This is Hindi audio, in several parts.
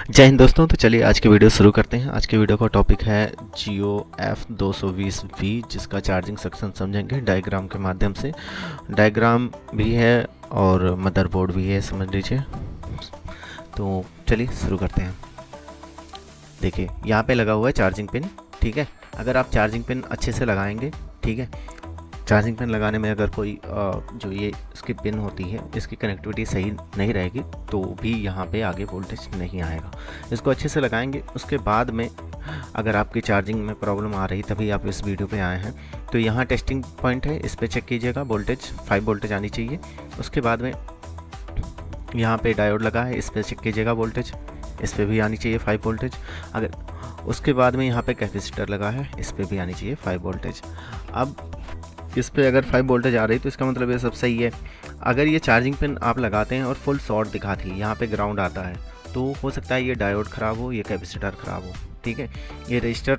जय हिंद दोस्तों। तो चलिए आज की वीडियो शुरू करते हैं। आज की वीडियो का टॉपिक है जियो F220V, जिसका चार्जिंग सेक्शन समझेंगे डायग्राम के माध्यम से। डायग्राम भी है और मदरबोर्ड भी है, समझ लीजिए। तो चलिए शुरू करते हैं। देखिए यहाँ पे लगा हुआ है चार्जिंग पिन, ठीक है। अगर आप चार्जिंग पिन अच्छे से लगाएंगे, ठीक है, चार्जिंग पिन लगाने में अगर कोई जो ये इसकी पिन होती है इसकी कनेक्टिविटी सही नहीं रहेगी तो भी यहाँ पे आगे वोल्टेज नहीं आएगा। इसको अच्छे से लगाएंगे, उसके बाद में अगर आपकी चार्जिंग में प्रॉब्लम आ रही तभी आप इस वीडियो पे आए हैं। तो यहाँ टेस्टिंग पॉइंट है, इस पर चेक कीजिएगा, वोल्टेज 5 वोल्टेज आनी चाहिए। उसके बाद में यहाँ पे डायोड लगा है, इस पर चेक कीजिएगा, वोल्टेज इस पर भी आनी चाहिए 5 वोल्टेज। अगर उसके बाद में यहाँ पे कैपेसिटर लगा है, इस पर भी आनी चाहिए 5 वोल्टेज। अब इस पे अगर 5 वोल्टेज आ रही तो इसका मतलब ये सब सही है। अगर ये चार्जिंग पिन आप लगाते हैं और फुल शॉर्ट दिखाती है, यहाँ पे ग्राउंड आता है, तो हो सकता है ये डायोड ख़राब हो, ये कैपेसिटर ख़राब हो, ठीक है। ये रजिस्टर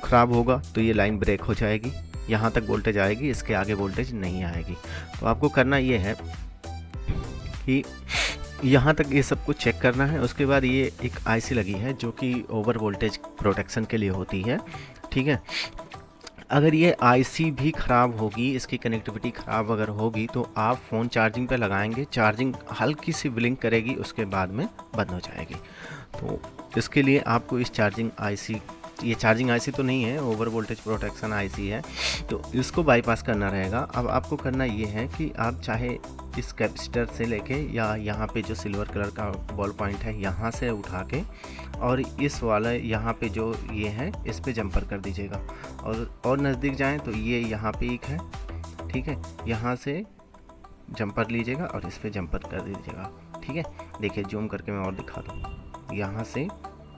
ख़राब होगा तो ये लाइन ब्रेक हो जाएगी, यहाँ तक वोल्टेज आएगी, इसके आगे वोल्टेज नहीं आएगी। तो आपको करना ये है कि यहाँ तक ये सब कुछ चेक करना है। उसके बाद ये एक आईसी लगी है जो कि ओवर वोल्टेज प्रोटेक्शन के लिए होती है, ठीक है। अगर ये आईसी भी ख़राब होगी, इसकी कनेक्टिविटी ख़राब अगर होगी तो आप फ़ोन चार्जिंग पे लगाएंगे, चार्जिंग हल्की सी ब्लिंक करेगी, उसके बाद में बंद हो जाएगी। तो इसके लिए आपको इस चार्जिंग आईसी, ये चार्जिंग आईसी तो नहीं है, ओवर वोल्टेज प्रोटेक्शन आईसी है, तो इसको बाईपास करना रहेगा। अब आपको करना ये है कि आप चाहे इस कैपेसिटर से लेके या यहाँ पे जो सिल्वर कलर का बॉल पॉइंट है यहाँ से उठा के और इस वाला यहाँ पे जो ये है इस पे जंपर कर दीजिएगा, और नज़दीक जाएं तो ये यहाँ पे एक है, ठीक है, यहाँ से जंपर लीजिएगा और इस पे जंपर कर दीजिएगा, ठीक है। देखिए जूम करके मैं और दिखा दूँ, यहाँ से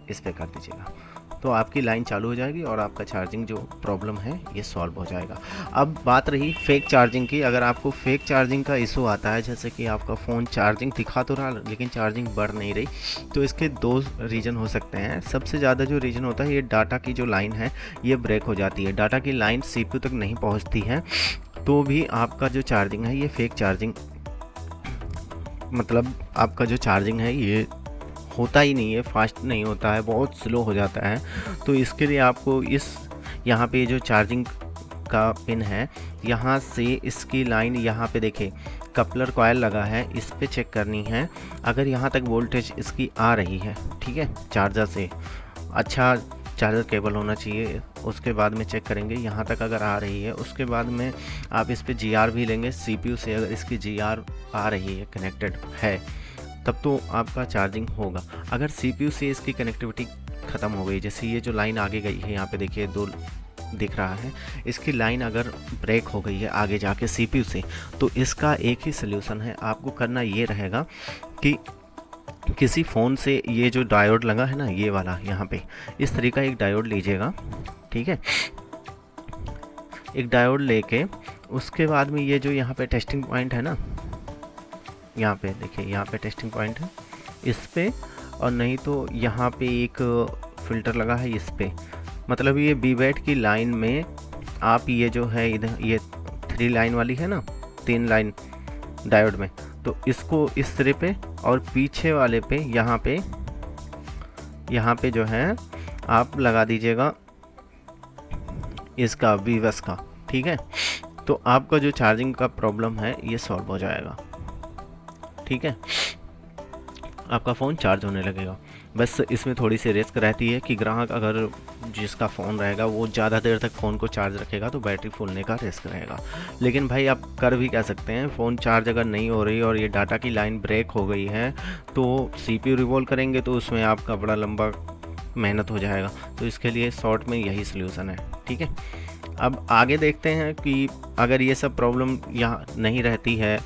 इस पे कर दीजिएगा तो आपकी लाइन चालू हो जाएगी और आपका चार्जिंग जो प्रॉब्लम है ये सॉल्व हो जाएगा। अब बात रही फेक चार्जिंग की। अगर आपको फेक चार्जिंग का इशू आता है, जैसे कि आपका फ़ोन चार्जिंग दिखा तो रहा लेकिन चार्जिंग बढ़ नहीं रही, तो इसके 2 रीज़न हो सकते हैं। सबसे ज़्यादा जो रीज़न होता है, ये डाटा की जो लाइन है ये ब्रेक हो जाती है, डाटा की लाइन CPU तक नहीं पहुँचती है, तो भी आपका जो चार्जिंग है ये फेक चार्जिंग, मतलब आपका जो चार्जिंग है ये होता ही नहीं है, फास्ट नहीं होता है, बहुत स्लो हो जाता है। तो इसके लिए आपको इस यहाँ पे जो चार्जिंग का पिन है यहाँ से इसकी लाइन, यहाँ पे देखिए कपलर कॉयल लगा है, इस पे चेक करनी है। अगर यहाँ तक वोल्टेज इसकी आ रही है, ठीक है, चार्जर से अच्छा चार्जर केबल होना चाहिए, उसके बाद में चेक करेंगे। यहाँ तक अगर आ रही है उसके बाद में आप इस पर GR भी लेंगे, CPU से अगर इसकी GR आ रही है, कनेक्टेड है, तब तो आपका चार्जिंग होगा। अगर CPU से इसकी कनेक्टिविटी ख़त्म हो गई, जैसे ये जो लाइन आगे गई है, यहाँ पे देखिए 2 दिख रहा है, इसकी लाइन अगर ब्रेक हो गई है आगे जाके CPU से, तो इसका एक ही सल्यूशन है। आपको करना ये रहेगा कि किसी फ़ोन से ये जो डायोड लगा है ना, ये वाला यहाँ पे, इस तरीके का एक डायोड लीजिएगा, ठीक है। एक डायोड लेके उसके बाद में ये जो यहाँ पे टेस्टिंग पॉइंट है ना, यहाँ पे देखिए, यहाँ पे टेस्टिंग पॉइंट है, इस पे, और नहीं तो यहाँ पे एक फ़िल्टर लगा है इस पे, मतलब ये BBAT की लाइन में आप ये जो है इधर ये 3 लाइन वाली है ना, 3 लाइन डायोड में, तो इसको इस सिरे पे और पीछे वाले पे यहाँ पे जो है आप लगा दीजिएगा इसका BBAS का, ठीक है। तो आपका जो चार्जिंग का प्रॉब्लम है ये सॉल्व हो जाएगा, ठीक है, आपका फ़ोन चार्ज होने लगेगा। बस इसमें थोड़ी सी रिस्क रहती है कि ग्राहक अगर जिसका फ़ोन रहेगा वो ज़्यादा देर तक फ़ोन को चार्ज रखेगा तो बैटरी फूलने का रिस्क रहेगा। लेकिन भाई आप कर भी क्या सकते हैं, फ़ोन चार्ज अगर नहीं हो रही और ये डाटा की लाइन ब्रेक हो गई है तो CPU रिवॉल्व करेंगे तो उसमें आपका बड़ा लंबा मेहनत हो जाएगा। तो इसके लिए शॉर्ट में यही सल्यूशन है, ठीक है। अब आगे देखते हैं कि अगर ये सब प्रॉब्लम यहाँ नहीं रहती है,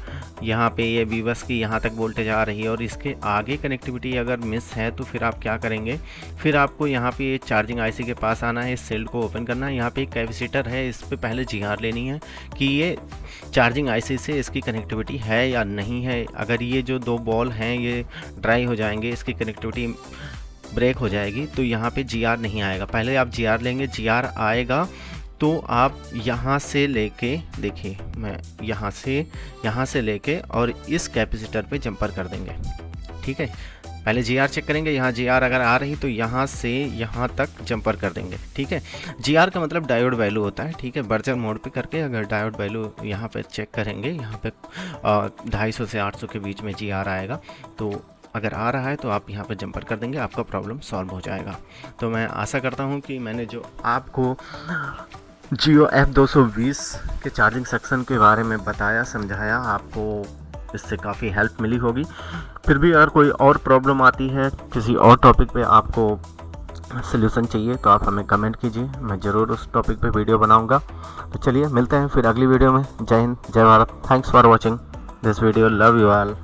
यहाँ पे ये BBAS की यहाँ तक वोल्टेज आ रही है और इसके आगे कनेक्टिविटी अगर मिस है, तो फिर आप क्या करेंगे, फिर आपको यहाँ पे ये चार्जिंग आईसी के पास आना है, इस सेल को ओपन करना है। यहाँ पे एक कैपेसिटर है, इस पे पहले GR लेनी है कि ये चार्जिंग आईसी से इसकी कनेक्टिविटी है या नहीं है। अगर ये जो 2 बॉल हैं ये ड्राई हो जाएंगे, इसकी कनेक्टिविटी ब्रेक हो जाएगी, तो यहाँ पे GR नहीं आएगा। पहले आप GR लेंगे, GR आएगा तो आप यहाँ से लेके, देखिए मैं यहाँ से लेके और इस कैपेसिटर पे जंपर कर देंगे, ठीक है। पहले GR चेक करेंगे, यहाँ GR अगर आ रही तो यहाँ से यहाँ तक जंपर कर देंगे, ठीक है। GR का मतलब डायोड वैल्यू होता है, ठीक है। बर्जर मोड पे करके अगर डायोड वैल्यू यहाँ पे चेक करेंगे, यहाँ पे 250 से 800 के बीच में GR आएगा, तो अगर आ रहा है तो आप यहाँ पर जंपर कर देंगे, आपका प्रॉब्लम सॉल्व हो जाएगा। तो मैं आशा करता हूँ कि मैंने जो आपको जियो F220 के चार्जिंग सेक्शन के बारे में बताया, समझाया, आपको इससे काफ़ी हेल्प मिली होगी। फिर भी अगर कोई और प्रॉब्लम आती है, किसी और टॉपिक पे आपको सल्यूशन चाहिए, तो आप हमें कमेंट कीजिए, मैं ज़रूर उस टॉपिक पे वीडियो बनाऊंगा। तो चलिए मिलते हैं फिर अगली वीडियो में। जय हिंद, जय Bharat. Thanks for watching this video. Love you all.